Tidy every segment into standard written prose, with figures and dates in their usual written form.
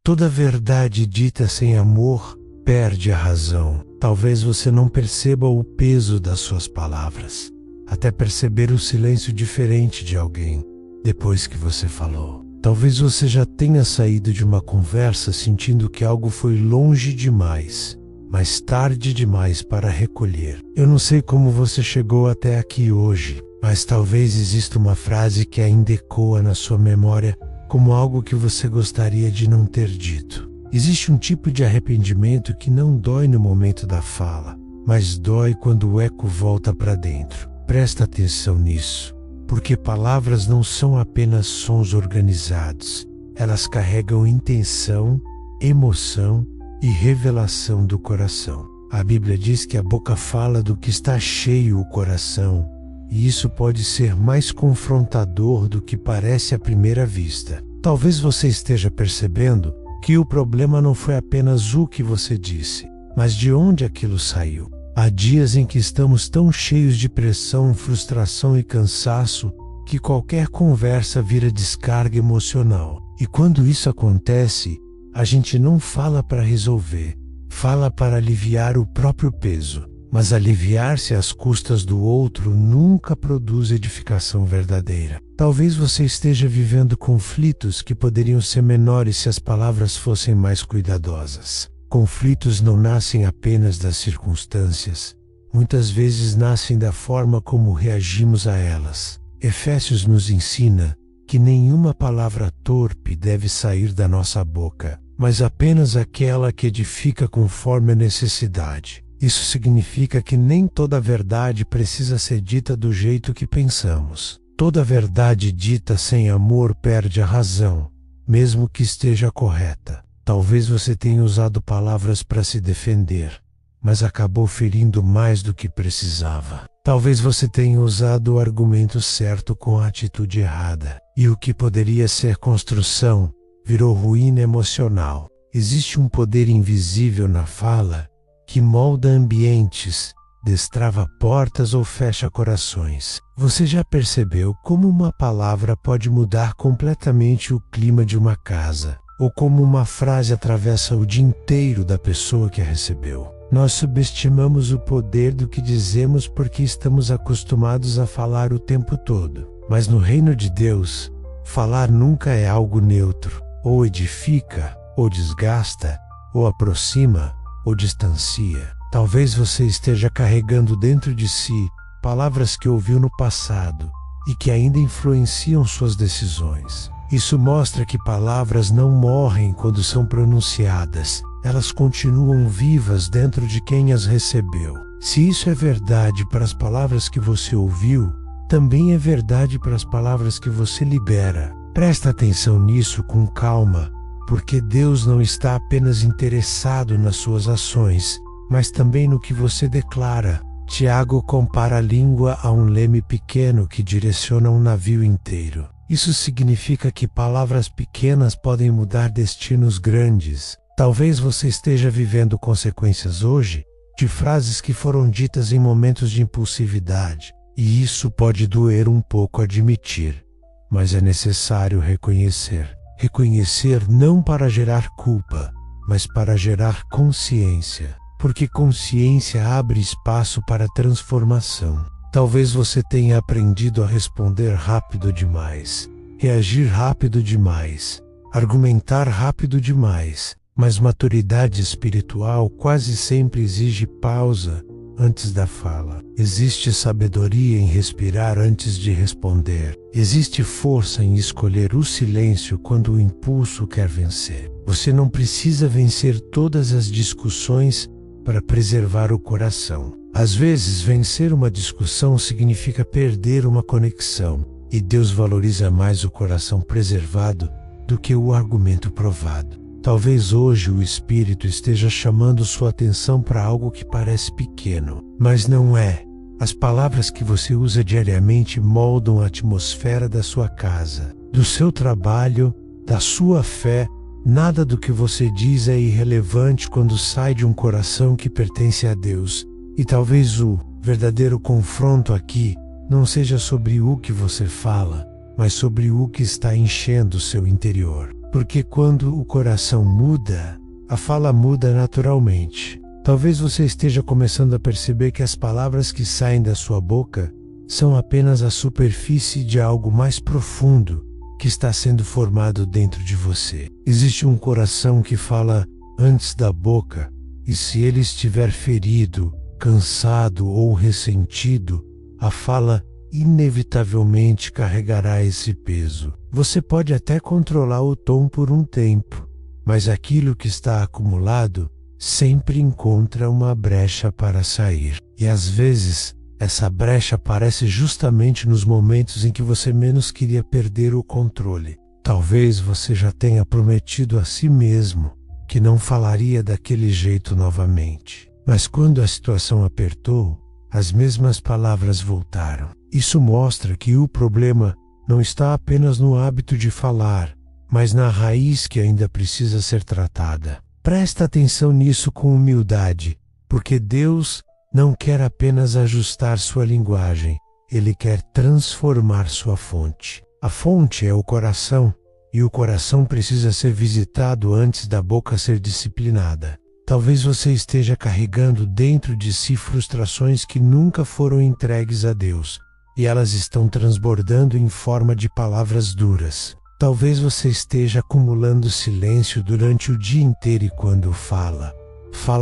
Toda verdade dita sem amor perde a razão. Talvez você não perceba o peso das suas palavras, até perceber o silêncio diferente de alguém depois que você falou. Talvez você já tenha saído de uma conversa sentindo que algo foi longe demais, mas tarde demais para recolher. Eu não sei como você chegou até aqui hoje, mas talvez exista uma frase que ainda ecoa na sua memória como algo que você gostaria de não ter dito. Existe um tipo de arrependimento que não dói no momento da fala, mas dói quando o eco volta para dentro. Presta atenção nisso, porque palavras não são apenas sons organizados. Elas carregam intenção, emoção e revelação do coração. A Bíblia diz que a boca fala do que está cheio o coração, e isso pode ser mais confrontador do que parece à primeira vista. Talvez você esteja percebendo que o problema não foi apenas o que você disse, mas de onde aquilo saiu. Há dias em que estamos tão cheios de pressão, frustração e cansaço que qualquer conversa vira descarga emocional. E quando isso acontece, a gente não fala para resolver, fala para aliviar o próprio peso. Mas aliviar-se às custas do outro nunca produz edificação verdadeira. Talvez você esteja vivendo conflitos que poderiam ser menores se as palavras fossem mais cuidadosas. Conflitos não nascem apenas das circunstâncias, muitas vezes nascem da forma como reagimos a elas. Efésios nos ensina que nenhuma palavra torpe deve sair da nossa boca, mas apenas aquela que edifica conforme a necessidade. Isso significa que nem toda verdade precisa ser dita do jeito que pensamos. Toda verdade dita sem amor perde a razão, mesmo que esteja correta. Talvez você tenha usado palavras para se defender, mas acabou ferindo mais do que precisava. Talvez você tenha usado o argumento certo com a atitude errada, e o que poderia ser construção virou ruína emocional. Existe um poder invisível na fala que molda ambientes, destrava portas ou fecha corações. Você já percebeu como uma palavra pode mudar completamente o clima de uma casa, ou como uma frase atravessa o dia inteiro da pessoa que a recebeu? Nós subestimamos o poder do que dizemos porque estamos acostumados a falar o tempo todo. Mas no reino de Deus, falar nunca é algo neutro. Ou edifica, ou desgasta, ou aproxima, ou distancia. Talvez você esteja carregando dentro de si palavras que ouviu no passado e que ainda influenciam suas decisões. Isso mostra que palavras não morrem quando são pronunciadas, elas continuam vivas dentro de quem as recebeu. Se isso é verdade para as palavras que você ouviu, também é verdade para as palavras que você libera. Presta atenção nisso com calma, porque Deus não está apenas interessado nas suas ações, mas também no que você declara. Tiago compara a língua a um leme pequeno que direciona um navio inteiro. Isso significa que palavras pequenas podem mudar destinos grandes. Talvez você esteja vivendo consequências hoje de frases que foram ditas em momentos de impulsividade, e isso pode doer um pouco admitir, mas é necessário reconhecer. Reconhecer não para gerar culpa, mas para gerar consciência, porque consciência abre espaço para transformação. Talvez você tenha aprendido a responder rápido demais, reagir rápido demais, argumentar rápido demais, mas maturidade espiritual quase sempre exige pausa antes da fala. Existe sabedoria em respirar antes de responder. Existe força em escolher o silêncio quando o impulso quer vencer. Você não precisa vencer todas as discussões para preservar o coração. Às vezes, vencer uma discussão significa perder uma conexão, e Deus valoriza mais o coração preservado do que o argumento provado. Talvez hoje o Espírito esteja chamando sua atenção para algo que parece pequeno, mas não é. As palavras que você usa diariamente moldam a atmosfera da sua casa, do seu trabalho, da sua fé. Nada do que você diz é irrelevante quando sai de um coração que pertence a Deus. E talvez o verdadeiro confronto aqui não seja sobre o que você fala, mas sobre o que está enchendo o seu interior. Porque quando o coração muda, a fala muda naturalmente. Talvez você esteja começando a perceber que as palavras que saem da sua boca são apenas a superfície de algo mais profundo que está sendo formado dentro de você. Existe um coração que fala antes da boca, e se ele estiver ferido, cansado ou ressentido, a fala inevitavelmente carregará esse peso. Você pode até controlar o tom por um tempo, mas aquilo que está acumulado sempre encontra uma brecha para sair. E às vezes, essa brecha aparece justamente nos momentos em que você menos queria perder o controle. Talvez você já tenha prometido a si mesmo que não falaria daquele jeito novamente. Mas quando a situação apertou, as mesmas palavras voltaram. Isso mostra que o problema não está apenas no hábito de falar, mas na raiz que ainda precisa ser tratada. Presta atenção nisso com humildade, porque Deus não quer apenas ajustar sua linguagem, Ele quer transformar sua fonte. A fonte é o coração, e o coração precisa ser visitado antes da boca ser disciplinada. Talvez você esteja carregando dentro de si frustrações que nunca foram entregues a Deus, e elas estão transbordando em forma de palavras duras. Talvez você esteja acumulando silêncio durante o dia inteiro e quando fala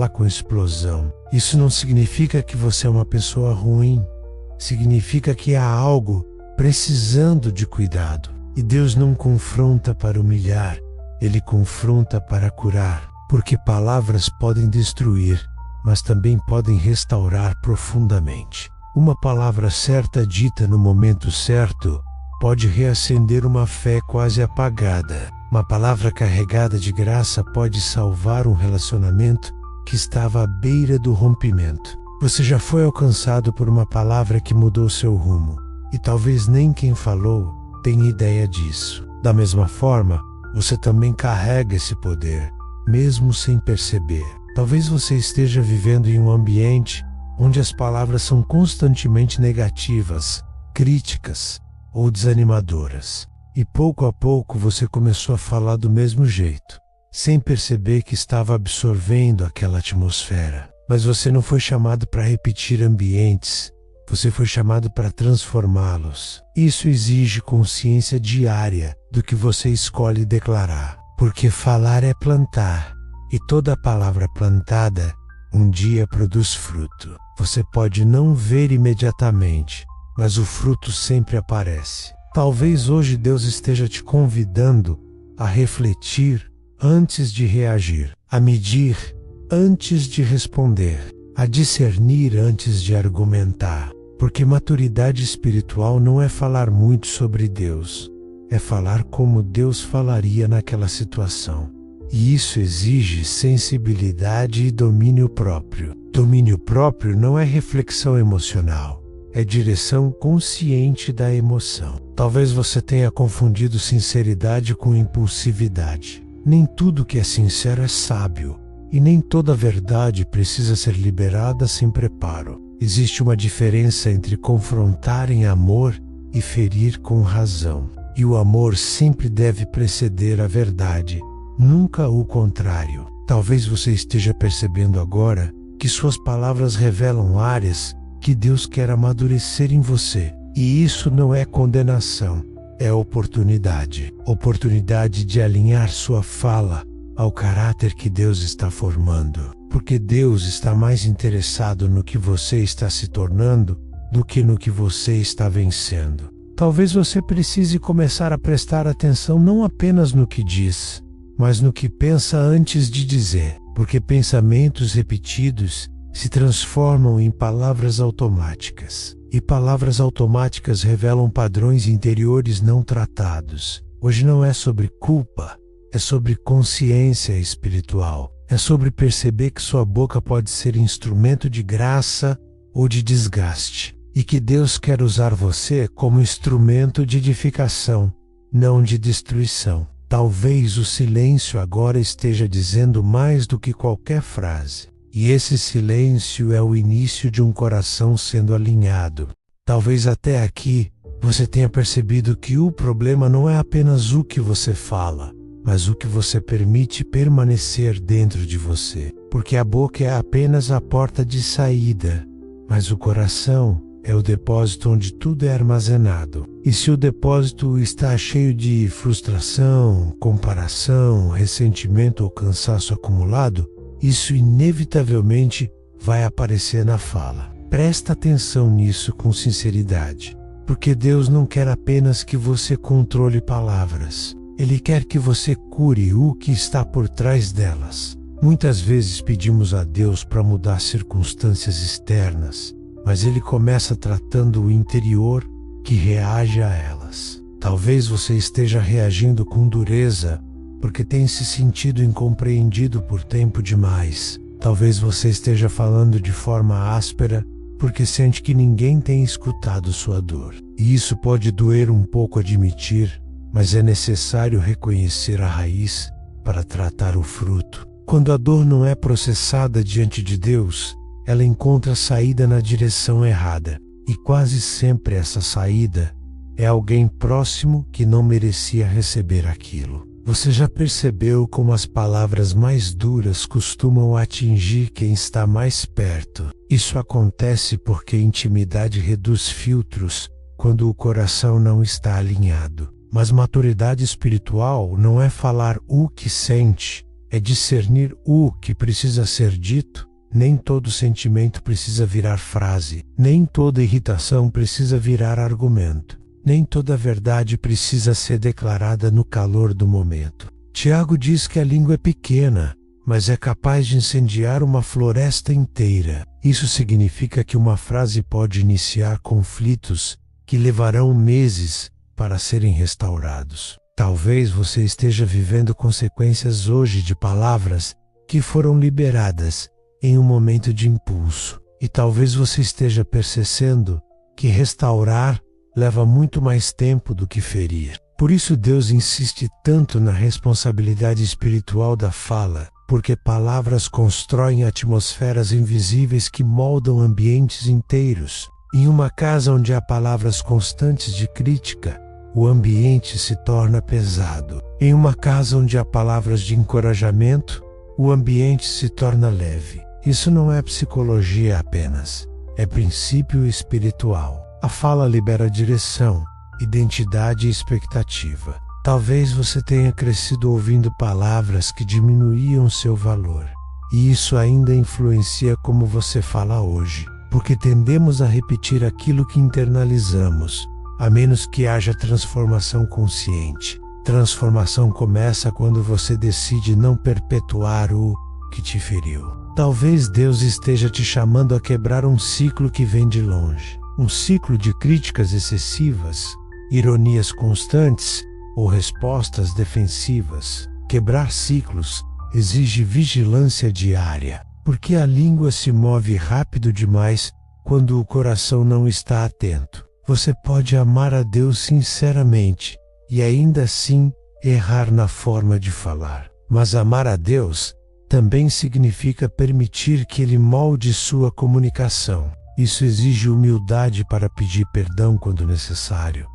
com explosão. Isso não significa que você é uma pessoa ruim. Significa que há algo precisando de cuidado. E Deus não confronta para humilhar, Ele confronta para curar. Porque palavras podem destruir, mas também podem restaurar profundamente. Uma palavra certa dita no momento certo pode reacender uma fé quase apagada. Uma palavra carregada de graça pode salvar um relacionamento que estava à beira do rompimento. Você já foi alcançado por uma palavra que mudou seu rumo, e talvez nem quem falou tenha ideia disso. Da mesma forma, você também carrega esse poder, mesmo sem perceber. Talvez você esteja vivendo em um ambiente onde as palavras são constantemente negativas, críticas ou desanimadoras. E pouco a pouco você começou a falar do mesmo jeito, sem perceber que estava absorvendo aquela atmosfera. Mas você não foi chamado para repetir ambientes, você foi chamado para transformá-los. Isso exige consciência diária do que você escolhe declarar, porque falar é plantar, e toda palavra plantada um dia produz fruto. Você pode não ver imediatamente, mas o fruto sempre aparece. Talvez hoje Deus esteja te convidando a refletir antes de reagir, a medir antes de responder, a discernir antes de argumentar. Porque maturidade espiritual não é falar muito sobre Deus, é falar como Deus falaria naquela situação. E isso exige sensibilidade e domínio próprio. Domínio próprio não é reflexão emocional, é direção consciente da emoção. Talvez você tenha confundido sinceridade com impulsividade. Nem tudo que é sincero é sábio, e nem toda verdade precisa ser liberada sem preparo. Existe uma diferença entre confrontar em amor e ferir com razão. E o amor sempre deve preceder a verdade, nunca o contrário. Talvez você esteja percebendo agora que suas palavras revelam áreas que Deus quer amadurecer em você. E isso não é condenação, é oportunidade. Oportunidade de alinhar sua fala ao caráter que Deus está formando. Porque Deus está mais interessado no que você está se tornando do que no que você está vencendo. Talvez você precise começar a prestar atenção não apenas no que diz, mas no que pensa antes de dizer. Porque pensamentos repetidos se transformam em palavras automáticas. E palavras automáticas revelam padrões interiores não tratados. Hoje não é sobre culpa, é sobre consciência espiritual. É sobre perceber que sua boca pode ser instrumento de graça ou de desgaste, e que Deus quer usar você como instrumento de edificação, não de destruição. Talvez o silêncio agora esteja dizendo mais do que qualquer frase, e esse silêncio é o início de um coração sendo alinhado. Talvez até aqui você tenha percebido que o problema não é apenas o que você fala, mas o que você permite permanecer dentro de você. Porque a boca é apenas a porta de saída, mas o coração é o depósito onde tudo é armazenado. E se o depósito está cheio de frustração, comparação, ressentimento ou cansaço acumulado, isso inevitavelmente vai aparecer na fala. Presta atenção nisso com sinceridade, porque Deus não quer apenas que você controle palavras. Ele quer que você cure o que está por trás delas. Muitas vezes pedimos a Deus para mudar circunstâncias externas, mas Ele começa tratando o interior que reage a elas. Talvez você esteja reagindo com dureza porque tem se sentido incompreendido por tempo demais. Talvez você esteja falando de forma áspera porque sente que ninguém tem escutado sua dor. E isso pode doer um pouco admitir, mas é necessário reconhecer a raiz para tratar o fruto. Quando a dor não é processada diante de Deus, ela encontra saída na direção errada. E quase sempre essa saída é alguém próximo que não merecia receber aquilo. Você já percebeu como as palavras mais duras costumam atingir quem está mais perto? Isso acontece porque intimidade reduz filtros quando o coração não está alinhado. Mas maturidade espiritual não é falar o que sente, é discernir o que precisa ser dito. Nem todo sentimento precisa virar frase, nem toda irritação precisa virar argumento, nem toda verdade precisa ser declarada no calor do momento. Tiago diz que a língua é pequena, mas é capaz de incendiar uma floresta inteira. Isso significa que uma frase pode iniciar conflitos que levarão meses para serem restaurados. Talvez você esteja vivendo consequências hoje de palavras que foram liberadas em um momento de impulso. E talvez você esteja percebendo que restaurar leva muito mais tempo do que ferir. Por isso Deus insiste tanto na responsabilidade espiritual da fala, porque palavras constroem atmosferas invisíveis que moldam ambientes inteiros. Em uma casa onde há palavras constantes de crítica, o ambiente se torna pesado. Em uma casa onde há palavras de encorajamento, o ambiente se torna leve. Isso não é psicologia apenas, é princípio espiritual. A fala libera direção, identidade e expectativa. Talvez você tenha crescido ouvindo palavras que diminuíam seu valor, e isso ainda influencia como você fala hoje, porque tendemos a repetir aquilo que internalizamos, a menos que haja transformação consciente. Transformação começa quando você decide não perpetuar o que te feriu. Talvez Deus esteja te chamando a quebrar um ciclo que vem de longe. Um ciclo de críticas excessivas, ironias constantes ou respostas defensivas. Quebrar ciclos exige vigilância diária, porque a língua se move rápido demais quando o coração não está atento. Você pode amar a Deus sinceramente e ainda assim errar na forma de falar. Mas amar a Deus também significa permitir que Ele molde sua comunicação. Isso exige humildade para pedir perdão quando necessário.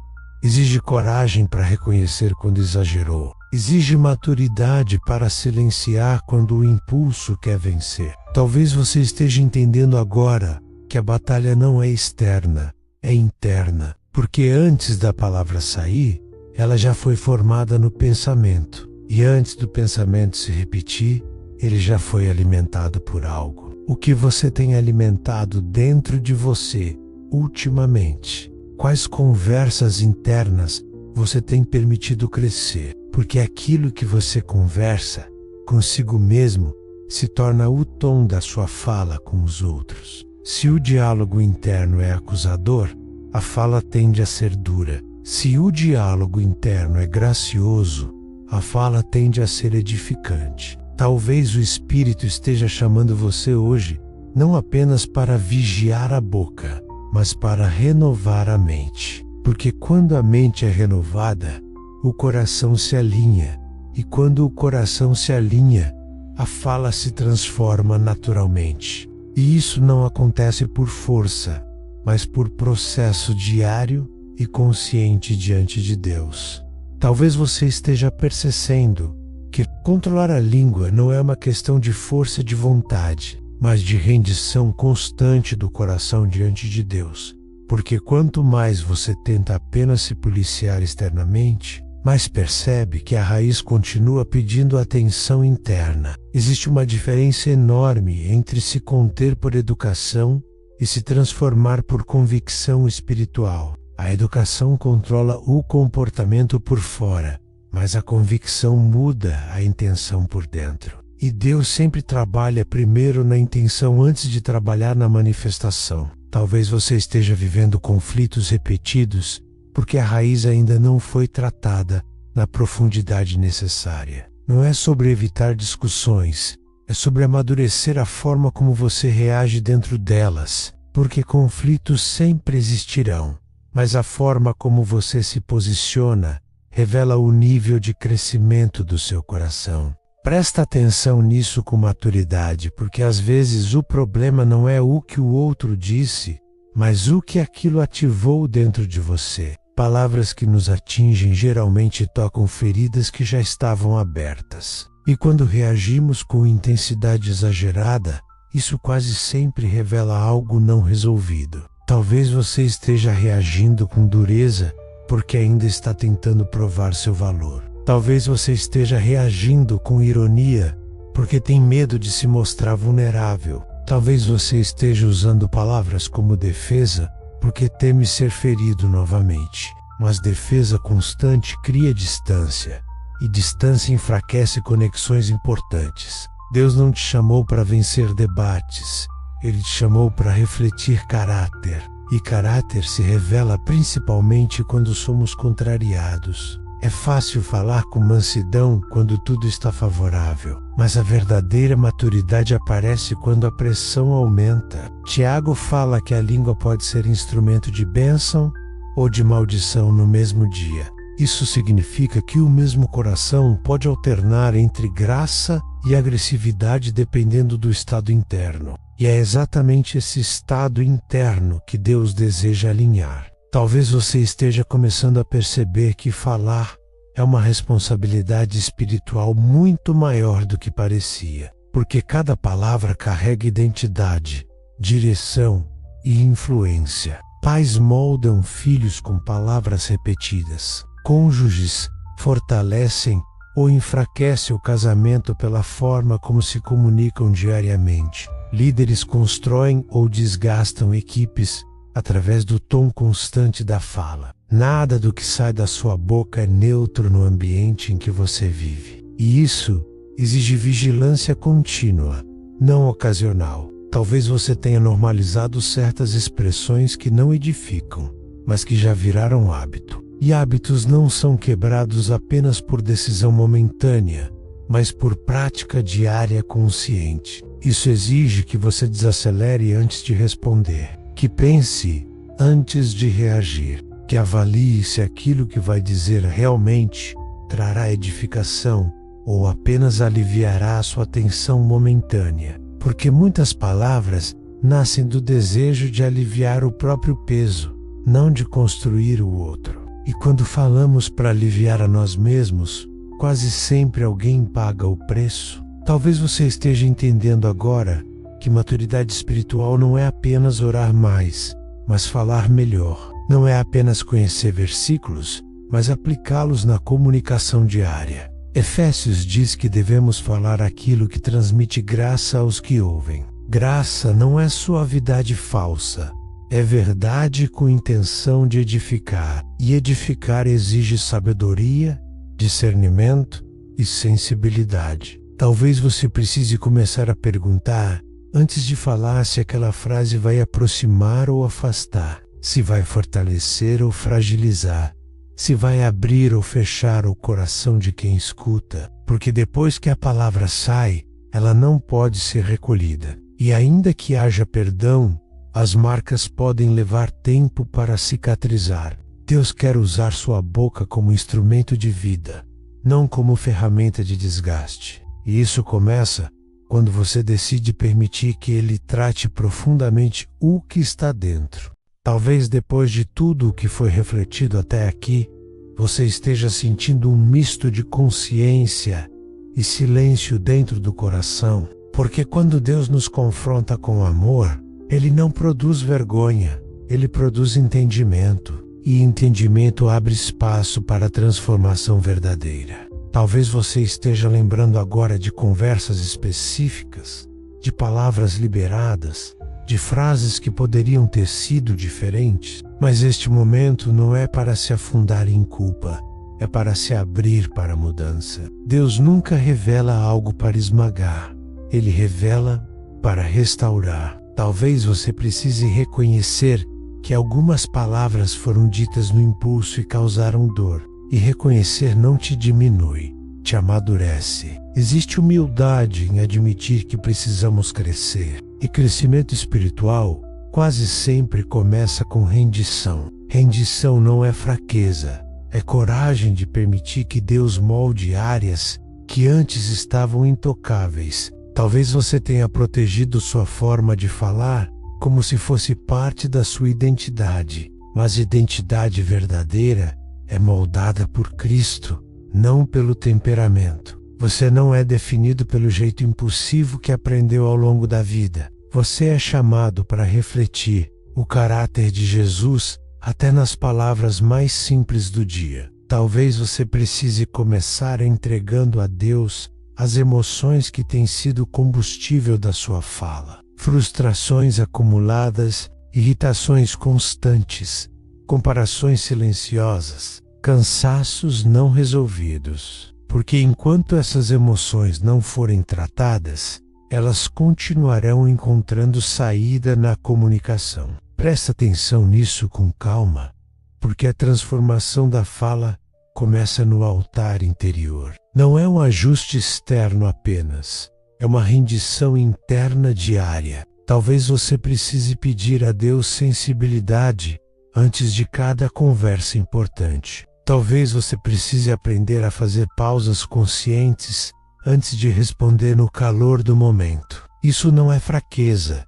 Exige coragem para reconhecer quando exagerou. Exige maturidade para silenciar quando o impulso quer vencer. Talvez você esteja entendendo agora que a batalha não é externa, é interna. Porque antes da palavra sair, ela já foi formada no pensamento. E antes do pensamento se repetir, ele já foi alimentado por algo. O que você tem alimentado dentro de você ultimamente? Quais conversas internas você tem permitido crescer? Porque aquilo que você conversa consigo mesmo se torna o tom da sua fala com os outros. Se o diálogo interno é acusador, a fala tende a ser dura. Se o diálogo interno é gracioso, a fala tende a ser edificante. Talvez o Espírito esteja chamando você hoje, não apenas para vigiar a boca, mas para renovar a mente. Porque quando a mente é renovada, o coração se alinha. E quando o coração se alinha, a fala se transforma naturalmente. E isso não acontece por força, mas por processo diário e consciente diante de Deus. Talvez você esteja percebendo que controlar a língua não é uma questão de força de vontade, mas de rendição constante do coração diante de Deus. Porque quanto mais você tenta apenas se policiar externamente, mais percebe que a raiz continua pedindo atenção interna. Existe uma diferença enorme entre se conter por educação e se transformar por convicção espiritual. A educação controla o comportamento por fora, mas a convicção muda a intenção por dentro. E Deus sempre trabalha primeiro na intenção antes de trabalhar na manifestação. Talvez você esteja vivendo conflitos repetidos porque a raiz ainda não foi tratada na profundidade necessária. Não é sobre evitar discussões, é sobre amadurecer a forma como você reage dentro delas, porque conflitos sempre existirão, mas a forma como você se posiciona revela o nível de crescimento do seu coração. Presta atenção nisso com maturidade, porque às vezes o problema não é o que o outro disse, mas o que aquilo ativou dentro de você. Palavras que nos atingem geralmente tocam feridas que já estavam abertas. E quando reagimos com intensidade exagerada, isso quase sempre revela algo não resolvido. Talvez você esteja reagindo com dureza porque ainda está tentando provar seu valor. Talvez você esteja reagindo com ironia porque tem medo de se mostrar vulnerável. Talvez você esteja usando palavras como defesa porque teme ser ferido novamente. Mas defesa constante cria distância, e distância enfraquece conexões importantes. Deus não te chamou para vencer debates, Ele te chamou para refletir caráter. E caráter se revela principalmente quando somos contrariados. É fácil falar com mansidão quando tudo está favorável, mas a verdadeira maturidade aparece quando a pressão aumenta. Tiago fala que a língua pode ser instrumento de bênção ou de maldição no mesmo dia. Isso significa que o mesmo coração pode alternar entre graça e agressividade dependendo do estado interno. E é exatamente esse estado interno que Deus deseja alinhar. Talvez você esteja começando a perceber que falar é uma responsabilidade espiritual muito maior do que parecia, porque cada palavra carrega identidade, direção e influência. Pais moldam filhos com palavras repetidas. Cônjuges fortalecem ou enfraquecem o casamento pela forma como se comunicam diariamente. Líderes constroem ou desgastam equipes através do tom constante da fala. Nada do que sai da sua boca é neutro no ambiente em que você vive. E isso exige vigilância contínua, não ocasional. Talvez você tenha normalizado certas expressões que não edificam, mas que já viraram hábito. E hábitos não são quebrados apenas por decisão momentânea, mas por prática diária consciente. Isso exige que você desacelere antes de responder, que pense antes de reagir, que avalie se aquilo que vai dizer realmente trará edificação ou apenas aliviará a sua tensão momentânea. Porque muitas palavras nascem do desejo de aliviar o próprio peso, não de construir o outro. E quando falamos para aliviar a nós mesmos, quase sempre alguém paga o preço. Talvez você esteja entendendo agora que maturidade espiritual não é apenas orar mais, mas falar melhor. Não é apenas conhecer versículos, mas aplicá-los na comunicação diária. Efésios diz que devemos falar aquilo que transmite graça aos que ouvem. Graça não é suavidade falsa, é verdade com intenção de edificar. E edificar exige sabedoria, discernimento e sensibilidade. Talvez você precise começar a perguntar, antes de falar, se aquela frase vai aproximar ou afastar, se vai fortalecer ou fragilizar, se vai abrir ou fechar o coração de quem escuta, porque depois que a palavra sai, ela não pode ser recolhida. E ainda que haja perdão, as marcas podem levar tempo para cicatrizar. Deus quer usar sua boca como instrumento de vida, não como ferramenta de desgaste. E isso começa quando você decide permitir que Ele trate profundamente o que está dentro. Talvez depois de tudo o que foi refletido até aqui, você esteja sentindo um misto de consciência e silêncio dentro do coração, porque quando Deus nos confronta com amor, Ele não produz vergonha, Ele produz entendimento, e entendimento abre espaço para a transformação verdadeira. Talvez você esteja lembrando agora de conversas específicas, de palavras liberadas, de frases que poderiam ter sido diferentes, mas este momento não é para se afundar em culpa, é para se abrir para a mudança. Deus nunca revela algo para esmagar, Ele revela para restaurar. Talvez você precise reconhecer que algumas palavras foram ditas no impulso e causaram dor, e reconhecer não te diminui, te amadurece. Existe humildade em admitir que precisamos crescer, e crescimento espiritual quase sempre começa com rendição. Rendição não é fraqueza, é coragem de permitir que Deus molde áreas que antes estavam intocáveis. Talvez você tenha protegido sua forma de falar como se fosse parte da sua identidade, mas identidade verdadeira é moldada por Cristo, não pelo temperamento. Você não é definido pelo jeito impulsivo que aprendeu ao longo da vida. Você é chamado para refletir o caráter de Jesus até nas palavras mais simples do dia. Talvez você precise começar entregando a Deus as emoções que têm sido o combustível da sua fala. Frustrações acumuladas, irritações constantes, comparações silenciosas, cansaços não resolvidos. Porque enquanto essas emoções não forem tratadas, elas continuarão encontrando saída na comunicação. Presta atenção nisso com calma, porque a transformação da fala começa no altar interior. Não é um ajuste externo apenas, é uma rendição interna diária. Talvez você precise pedir a Deus sensibilidade antes de cada conversa importante. Talvez você precise aprender a fazer pausas conscientes antes de responder no calor do momento. Isso não é fraqueza,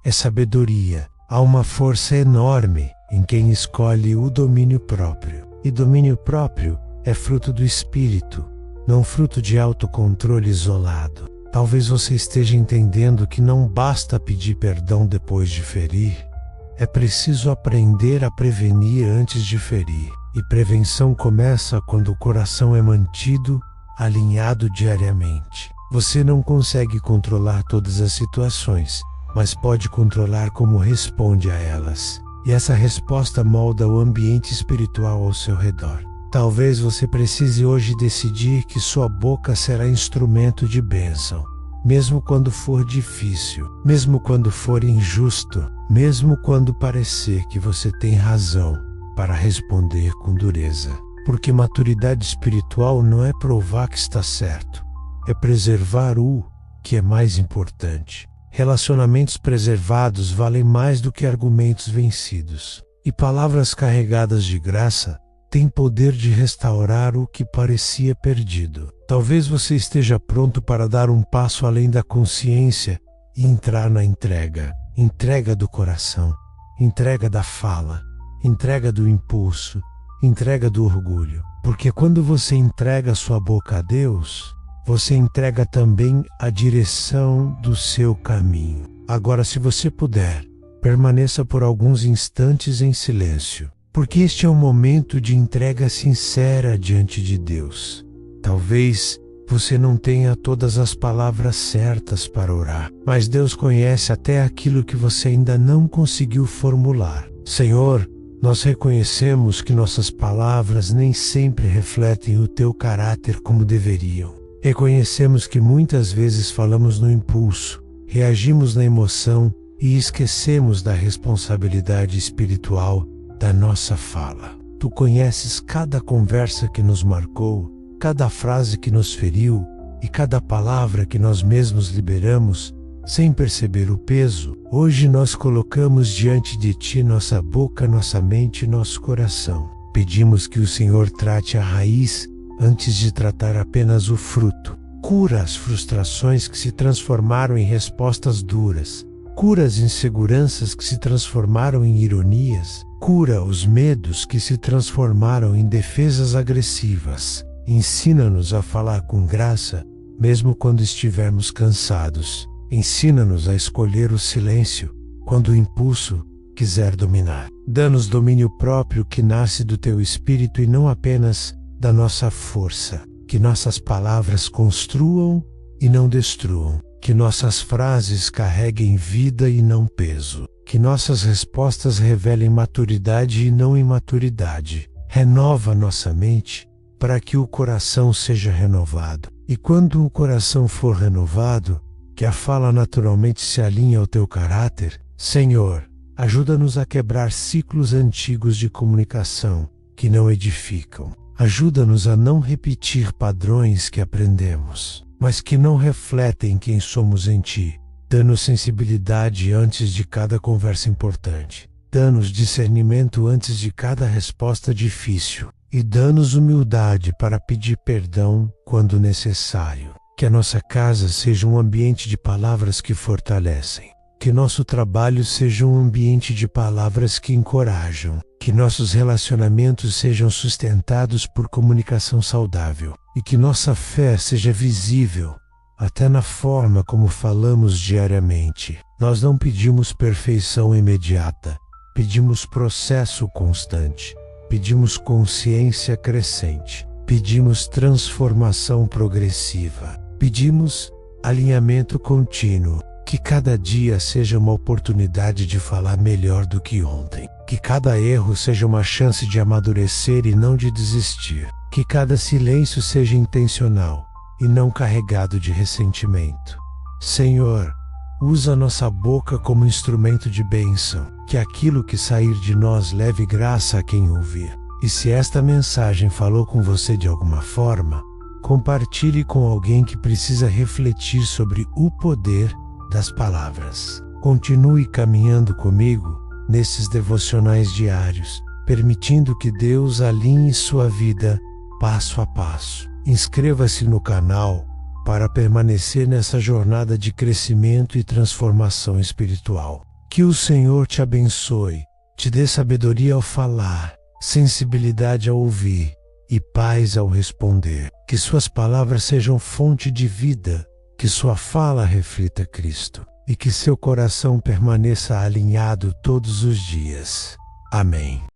é sabedoria. Há uma força enorme em quem escolhe o domínio próprio. E domínio próprio é fruto do Espírito, não fruto de autocontrole isolado. Talvez você esteja entendendo que não basta pedir perdão depois de ferir. É preciso aprender a prevenir antes de ferir. E prevenção começa quando o coração é mantido alinhado diariamente. Você não consegue controlar todas as situações, mas pode controlar como responde a elas. E essa resposta molda o ambiente espiritual ao seu redor. Talvez você precise hoje decidir que sua boca será instrumento de bênção, mesmo quando for difícil, mesmo quando for injusto, mesmo quando parecer que você tem razão para responder com dureza. Porque maturidade espiritual não é provar que está certo, é preservar o que é mais importante. Relacionamentos preservados valem mais do que argumentos vencidos. E palavras carregadas de graça têm poder de restaurar o que parecia perdido. Talvez você esteja pronto para dar um passo além da consciência e entrar na entrega. Entrega do coração, entrega da fala, entrega do impulso, entrega do orgulho. Porque quando você entrega sua boca a Deus, você entrega também a direção do seu caminho. Agora, se você puder, permaneça por alguns instantes em silêncio, porque este é um momento de entrega sincera diante de Deus. Talvez você não tenha todas as palavras certas para orar, mas Deus conhece até aquilo que você ainda não conseguiu formular. Senhor, nós reconhecemos que nossas palavras nem sempre refletem o teu caráter como deveriam. Reconhecemos que muitas vezes falamos no impulso, reagimos na emoção e esquecemos da responsabilidade espiritual da nossa fala. Tu conheces cada conversa que nos marcou, cada frase que nos feriu e cada palavra que nós mesmos liberamos sem perceber o peso. Hoje nós colocamos diante de Ti nossa boca, nossa mente e nosso coração. Pedimos que o Senhor trate a raiz antes de tratar apenas o fruto. Cura as frustrações que se transformaram em respostas duras. Cura as inseguranças que se transformaram em ironias. Cura os medos que se transformaram em defesas agressivas. Ensina-nos a falar com graça mesmo quando estivermos cansados. Ensina-nos a escolher o silêncio quando o impulso quiser dominar. Dá-nos domínio próprio que nasce do teu espírito e não apenas da nossa força. Que nossas palavras construam e não destruam. Que nossas frases carreguem vida e não peso. Que nossas respostas revelem maturidade e não imaturidade. Renova nossa mente para que o coração seja renovado. E quando o coração for renovado, que a fala naturalmente se alinhe ao teu caráter. Senhor, ajuda-nos a quebrar ciclos antigos de comunicação que não edificam. Ajuda-nos a não repetir padrões que aprendemos, mas que não refletem quem somos em Ti. Dá-nos sensibilidade antes de cada conversa importante. Dá-nos discernimento antes de cada resposta difícil. E dá-nos humildade para pedir perdão quando necessário. Que a nossa casa seja um ambiente de palavras que fortalecem. Que nosso trabalho seja um ambiente de palavras que encorajam. Que nossos relacionamentos sejam sustentados por comunicação saudável. E que nossa fé seja visível até na forma como falamos diariamente. Nós não pedimos perfeição imediata. Pedimos processo constante. Pedimos consciência crescente. Pedimos transformação progressiva. Pedimos alinhamento contínuo. Que cada dia seja uma oportunidade de falar melhor do que ontem. Que cada erro seja uma chance de amadurecer e não de desistir. Que cada silêncio seja intencional e não carregado de ressentimento. Senhor, usa nossa boca como instrumento de bênção. Que aquilo que sair de nós leve graça a quem ouvir. E se esta mensagem falou com você de alguma forma, compartilhe com alguém que precisa refletir sobre o poder das palavras. Continue caminhando comigo nesses devocionais diários, permitindo que Deus alinhe sua vida passo a passo. Inscreva-se no canal para permanecer nessa jornada de crescimento e transformação espiritual. Que o Senhor te abençoe, te dê sabedoria ao falar, sensibilidade ao ouvir e paz ao responder. Que suas palavras sejam fonte de vida, que sua fala reflita Cristo e que seu coração permaneça alinhado todos os dias. Amém.